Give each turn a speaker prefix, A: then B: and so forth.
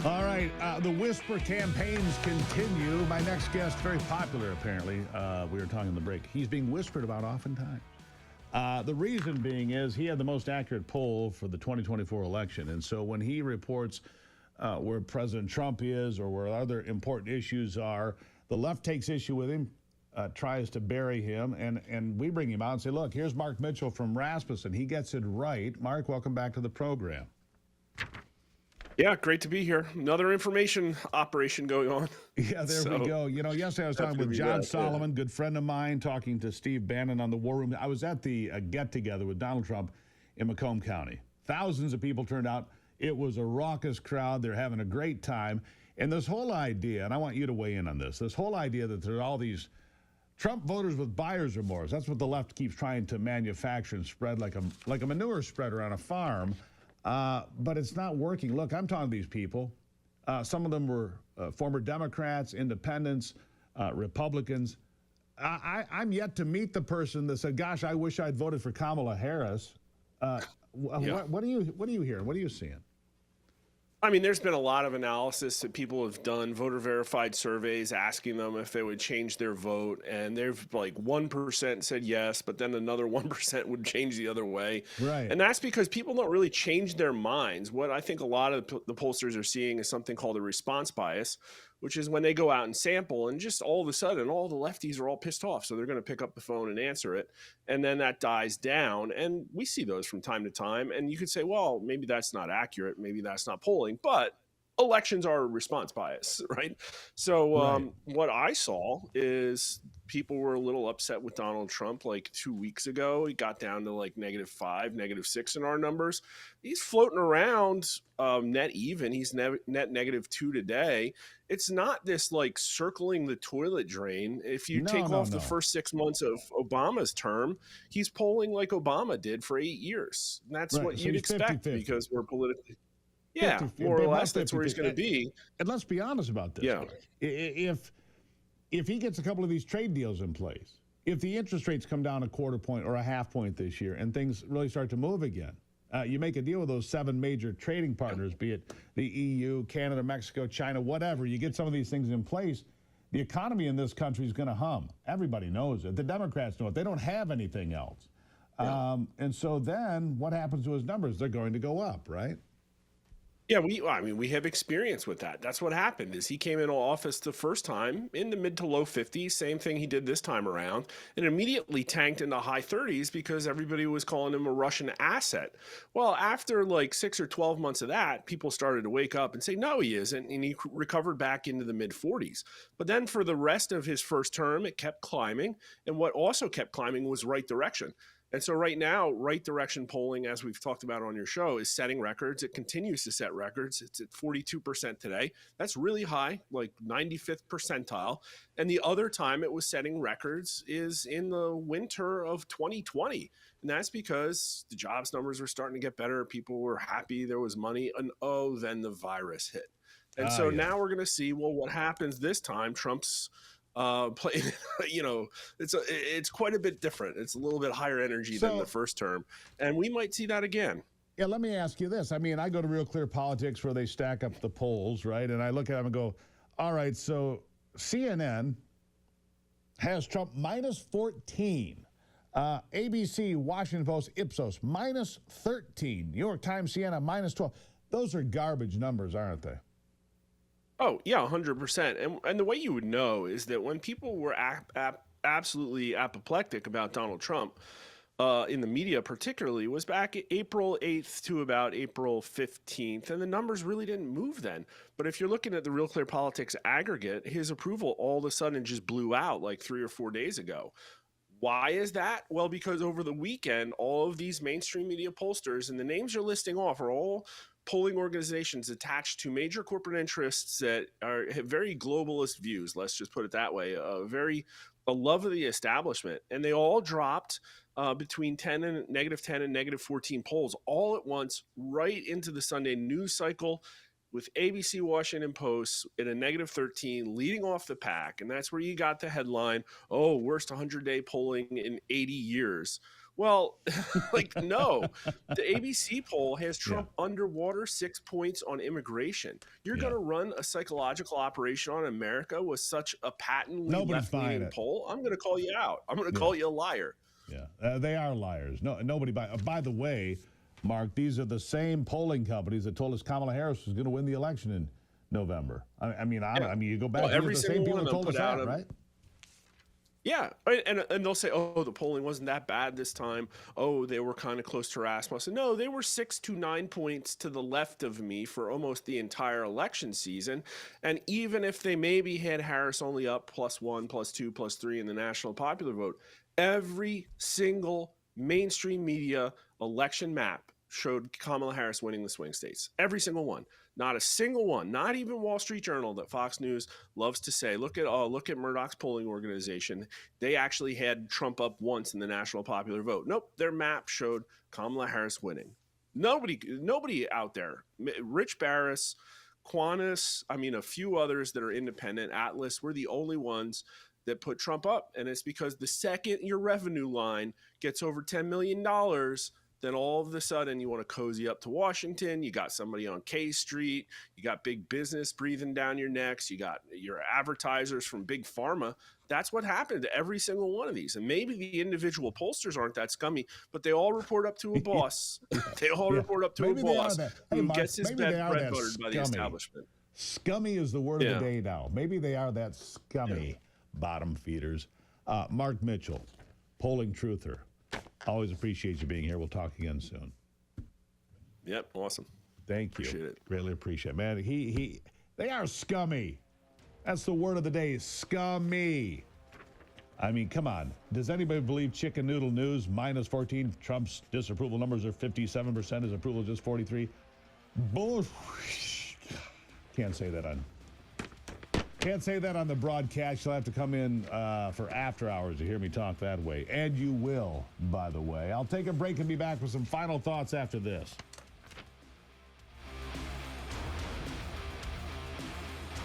A: All right, the whisper campaigns continue. My next guest, very popular apparently. We were talking in the break. He's being whispered about oftentimes. The reason being is he had the most accurate poll for the 2024 election. And so when he reports where President Trump is or where other important issues are, the left takes issue with him, tries to bury him, and we bring him out and say, look, here's Mark Mitchell from Rasmussen. He gets it right. Mark, welcome back to the program.
B: Yeah, great to be here. Another information operation going on.
A: Yeah, there we go. You know, yesterday I was talking with John Solomon, good friend of mine, talking to Steve Bannon on the War Room. I was at the get-together with Donald Trump in Macomb County. Thousands of people turned out. It was a raucous crowd. They're having a great time. And this whole idea, and I want you to weigh in on this whole idea that there are all these Trump voters with buyer's remorse. That's what the left keeps trying to manufacture and spread like a manure spreader on a farm. But it's not working. Look, I'm talking to these people. Some of them were former Democrats, independents, Republicans. I'm yet to meet the person that said, gosh, I wish I'd voted for Kamala Harris. What are you hearing? What are you seeing?
B: I mean, there's been a lot of analysis that people have done, voter verified surveys asking them if they would change their vote. And they've like 1% said yes, but then another 1% would change the other way.
A: Right.
B: And that's because people don't really change their minds. What I think a lot of the pollsters are seeing is something called a response bias, which is when they go out and sample and just all of a sudden all the lefties are all pissed off. So they're going to pick up the phone and answer it. And then that dies down. And we see those from time to time. And you could say, well, maybe that's not accurate. Maybe that's not polling. But elections are a response bias, right? So what I saw is people were a little upset with Donald Trump like 2 weeks ago. He got down to like -5, -6 in our numbers. He's floating around net even. He's net -2 today. It's not this like circling the toilet drain. If you take off the first 6 months of Obama's term, he's polling like Obama did for 8 years. And that's what you'd expect 50-50. Because we're politically... Yeah, 50, more or less, that's where he's going to be.
A: And let's be honest about this.
B: Yeah.
A: If he gets a couple of these trade deals in place, if the interest rates come down a quarter point or a half point this year and things really start to move again, you make a deal with those 7 major trading partners, be it the EU, Canada, Mexico, China, whatever. You get some of these things in place, the economy in this country is going to hum. Everybody knows it. The Democrats know it. They don't have anything else. Yeah. And so then what happens to his numbers? They're going to go up, right?
B: Yeah, we have experience with that. That's what happened is he came into office the first time in the mid to low 50s, same thing he did this time around, and immediately tanked in the high 30s because everybody was calling him a Russian asset. Well, after like 6 or 12 months of that, people started to wake up and say, no, he isn't, and he recovered back into the mid 40s. But then for the rest of his first term, it kept climbing, and what also kept climbing was right direction. And so right now, right direction polling, as we've talked about on your show, is setting records. It continues to set records. It's at 42% today. That's really high, like 95th percentile. And the other time it was setting records is in the winter of 2020. And that's because the jobs numbers were starting to get better. People were happy. There was money. And then the virus hit. And so now we're going to see, well, what happens this time? Trump's play, it's quite a bit different. It's a little bit higher energy than the first term, and we might see that again.
A: Yeah, let me ask you this. I mean, I go to Real Clear Politics where they stack up the polls, right? And I look at them and go, all right, so CNN has Trump -14. ABC, Washington Post, Ipsos, -13. New York Times, CNN, -12. Those are garbage numbers, aren't they?
B: Oh, yeah, 100%. And the way you would know is that when people were absolutely apoplectic about Donald Trump, in the media particularly, was back April 8th to about April 15th, and the numbers really didn't move then. But if you're looking at the Real Clear Politics aggregate, his approval all of a sudden just blew out like 3 or 4 days ago. Why is that? Well, because over the weekend, all of these mainstream media pollsters, and the names you're listing off are all polling organizations attached to major corporate interests that have very globalist views, let's just put it that way, a love of the establishment. And they all dropped between -10 and -14 polls all at once right into the Sunday news cycle, with ABC, Washington Post at a -13 leading off the pack. And that's where you got the headline, oh, worst 100-day polling in 80 years. Well, like, no. The ABC poll has
A: Yeah.
B: Trump underwater 6 points on immigration. You're
A: Yeah.
B: going to run a psychological operation on America with such a patently
A: Nobody's buying
B: left-leaning
A: it.
B: poll? I'm going to call you out. I'm going to
A: Yeah.
B: call you a liar.
A: Yeah, they are liars. No, nobody by the way, Mark, these are the same polling companies that told us Kamala Harris was going to win the election in November. I mean, you go back.
B: Well, every
A: the same
B: single
A: people
B: one
A: that
B: of them
A: told us
B: put out
A: that,
B: a
A: right?
B: Yeah, and they'll say, "Oh, the polling wasn't that bad this time. Oh, they were kind of close to Rasmussen." No, they were 6 to 9 points to the left of me for almost the entire election season. And even if they maybe had Harris only up +1, +2, +3 in the national popular vote, every single mainstream media election map showed Kamala Harris winning the swing states. Every single one. Not a single one, not even Wall Street Journal that Fox News loves to say, look at Murdoch's polling organization. They actually had Trump up once in the national popular vote. Nope, their map showed Kamala Harris winning. Nobody out there. Rich Barris, Qantas, a few others that are independent, Atlas, we're the only ones that put Trump up. And it's because the second your revenue line gets over $10 million, then all of a sudden you want to cozy up to Washington. You got somebody on K Street. You got big business breathing down your necks. You got your advertisers from big pharma. That's what happened to every single one of these. And maybe the individual pollsters aren't that scummy, but they all report up to a boss. They all report up to
A: maybe
B: a boss
A: who
B: Mark, gets his bread buttered by the establishment.
A: Scummy is the word of the day now. Maybe they are that scummy bottom feeders. Mark Mitchell, polling truther. Always appreciate you being here. We'll talk again soon.
B: Yep, awesome.
A: Thank you.
B: Appreciate it.
A: Greatly appreciate it. Man, they are scummy. That's the word of the day, scummy. I mean, come on. Does anybody believe Chicken Noodle News, -14? Trump's disapproval numbers are 57%. His approval is just 43. Bull. Can't say that on the broadcast. You'll have to come in for after hours to hear me talk that way. And you will, by the way. I'll take a break and be back with some final thoughts after this.